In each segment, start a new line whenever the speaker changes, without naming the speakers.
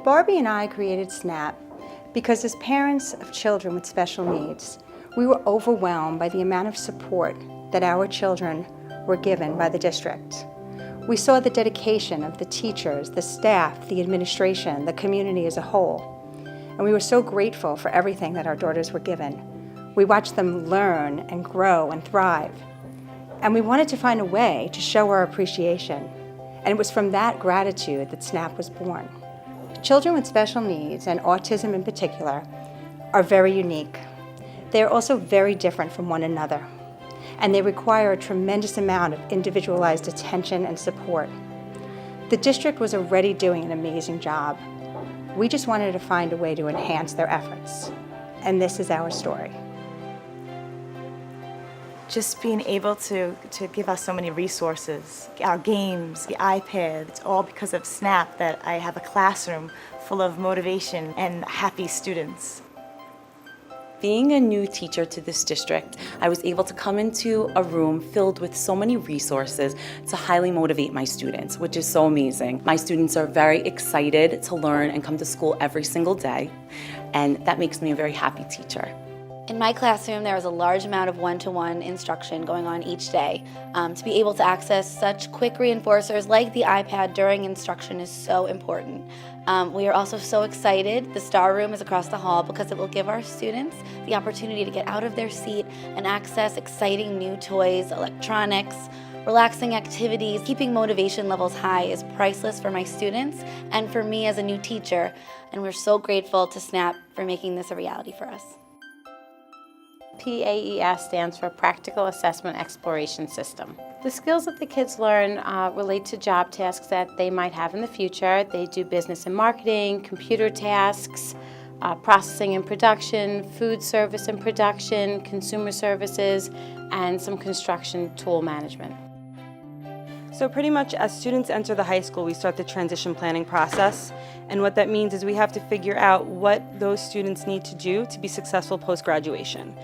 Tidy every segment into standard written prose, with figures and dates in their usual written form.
Barbie and I created SNAP because as parents of children with special needs, we were overwhelmed by the amount of support that our children were given by the district. We saw the dedication of the teachers, the staff, the administration, the community as a whole, and we were so grateful for everything that our daughters were given. We watched them learn and grow and thrive, and we wanted to find a way to show our appreciation, and it was from that gratitude that SNAP was born. Children with special needs, and autism in particular, are very unique. They are also very different from one another, and they require a tremendous amount of individualized attention and support. The district was already doing an amazing job. We just wanted to find a way to enhance their efforts, and this is our story.
Just being able to give us so many resources, our games, the iPad, it's all because of SNAP that I have a classroom full of motivation and happy students.
Being a new teacher to this district, I was able to come into a room filled with so many resources to highly motivate my students, which is so amazing. My students are very excited to learn and come to school every single day, and that makes me a very happy teacher.
In my classroom, there was a large amount of one-to-one instruction going on each day. To be able to access such quick reinforcers like the iPad during instruction is so important. We are also so excited. The Star Room is across the hall because it will give our students the opportunity to get out of their seat and access exciting new toys, electronics, relaxing activities. Keeping motivation levels high is priceless for my students and for me as a new teacher, and we're so grateful to SNAP for making this a reality for us.
PAES stands for Practical Assessment Exploration System. The skills that the kids learn relate to job tasks that they might have in the future. They do business and marketing, computer tasks, processing and production, food service and production, consumer services, and some construction tool management.
So pretty much as students enter the high school, we start the transition planning process. And what that means is we have to figure out what those students need to do to be successful post-graduation.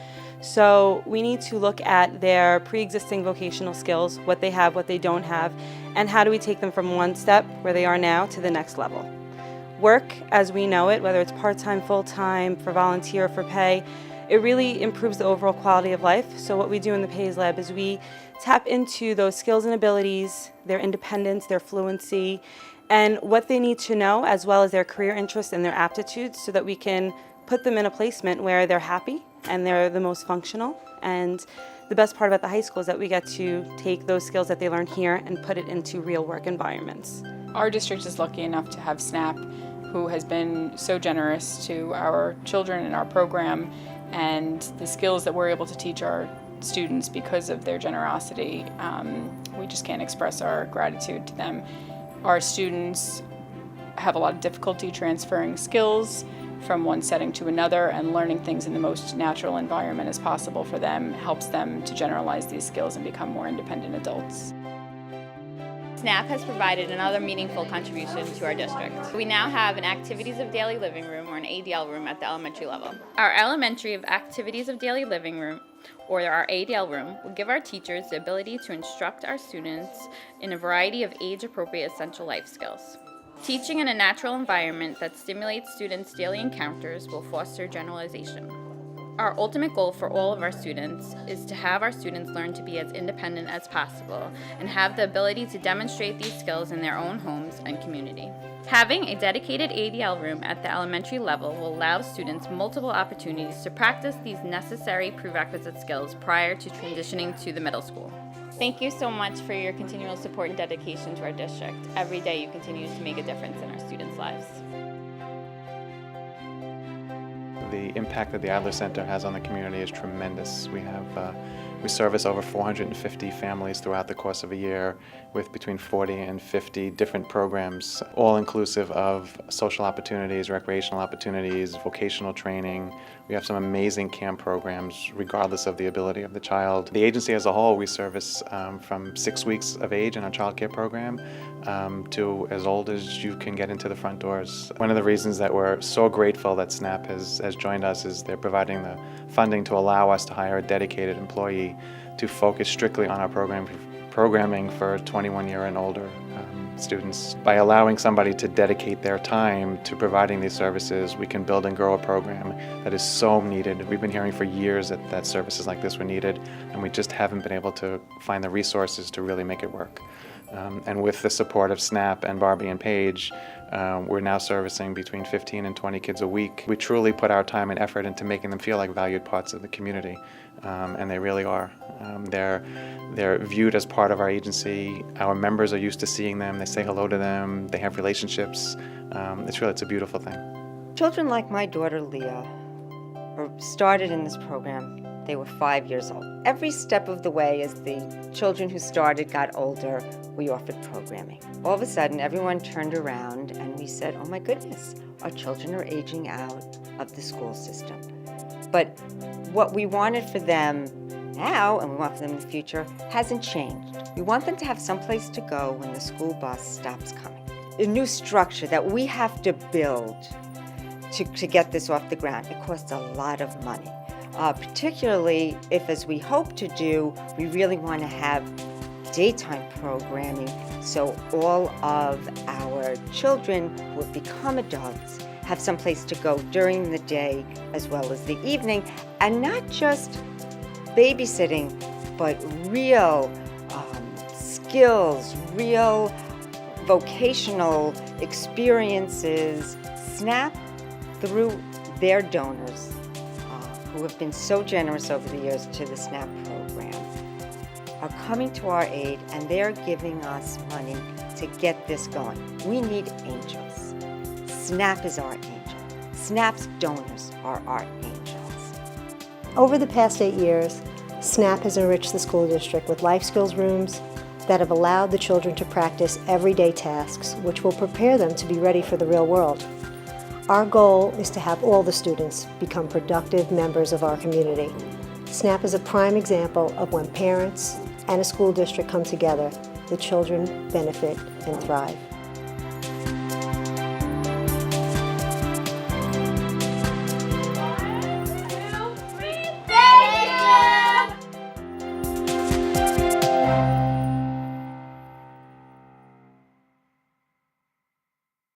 So we need to look at their pre-existing vocational skills, what they have, what they don't have, and how do we take them from one step where they are now to the next level. Work as we know it, whether it's part-time, full-time, for volunteer, for pay, it really improves the overall quality of life. So what we do in the PAES Lab is we tap into those skills and abilities, their independence, their fluency, and what they need to know, as well as their career interests and their aptitudes, so that we can put them in a placement where they're happy and they're the most functional. And the best part about the high school is that we get to take those skills that they learn here and put it into real work environments.
Our district is lucky enough to have SNAP, who has been so generous to our children and our program, and the skills that we're able to teach our students because of their generosity. We just can't express our gratitude to them. Our students have a lot of difficulty transferring skills from one setting to another, and learning things in the most natural environment as possible for them helps them to generalize these skills and become more independent adults.
SNAP has provided another meaningful contribution to our district. We now have an Activities of Daily Living Room, or an ADL room, at the elementary level. Our Elementary of Activities of Daily Living Room, or our ADL room, will give our teachers the ability to instruct our students in a variety of age-appropriate essential life skills. Teaching in a natural environment that stimulates students' daily encounters will foster generalization. Our ultimate goal for all of our students is to have our students learn to be as independent as possible and have the ability to demonstrate these skills in their own homes and community. Having a dedicated ADL room at the elementary level will allow students multiple opportunities to practice these necessary prerequisite skills prior to transitioning to the middle school. Thank you so much for your continual support and dedication to our district. Every day you continue to make a difference in our students' lives.
The impact that the Adler Center has on the community is tremendous. We service over 450 families throughout the course of a year with between 40 and 50 different programs, all inclusive of social opportunities, recreational opportunities, vocational training. We have some amazing camp programs regardless of the ability of the child. The agency as a whole, we service from 6 weeks of age in our child care program to as old as you can get into the front doors. One of the reasons that we're so grateful that SNAP has joined us is they're providing the funding to allow us to hire a dedicated employee to focus strictly on our programming for 21-year and older students. By allowing somebody to dedicate their time to providing these services, we can build and grow a program that is so needed. We've been hearing for years that services like this were needed, and we just haven't been able to find the resources to really make it work. And with the support of SNAP and Barbie and Paige, we're now servicing between 15 and 20 kids a week. We truly put our time and effort into making them feel like valued parts of the community, and they really are. They're viewed as part of our agency. Our members are used to seeing them. They say hello to them. They have relationships. It's a beautiful thing.
Children like my daughter Leah started in this program. They were 5 years old. Every step of the way, as the children who started got older, we offered programming. All of a sudden, everyone turned around and we said, oh my goodness, our children are aging out of the school system. But what we wanted for them now, and we want for them in the future, hasn't changed. We want them to have someplace to go when the school bus stops coming. A new structure that we have to build to get this off the ground. It costs a lot of money. Particularly if, as we hope to do, we really want to have daytime programming so all of our children who have become adults have some place to go during the day as well as the evening, and not just babysitting, but real skills, real vocational experiences. SNAP, through their donors, who have been so generous over the years to the SNAP program, are coming to our aid, and they're giving us money to get this going. We need angels. SNAP is our angel. SNAP's donors are our angels.
Over the past 8 years, SNAP has enriched the school district with life skills rooms that have allowed the children to practice everyday tasks, which will prepare them to be ready for the real world. Our goal is to have all the students become productive members of our community. SNAP is a prime example of when parents and a school district come together, the children benefit and thrive.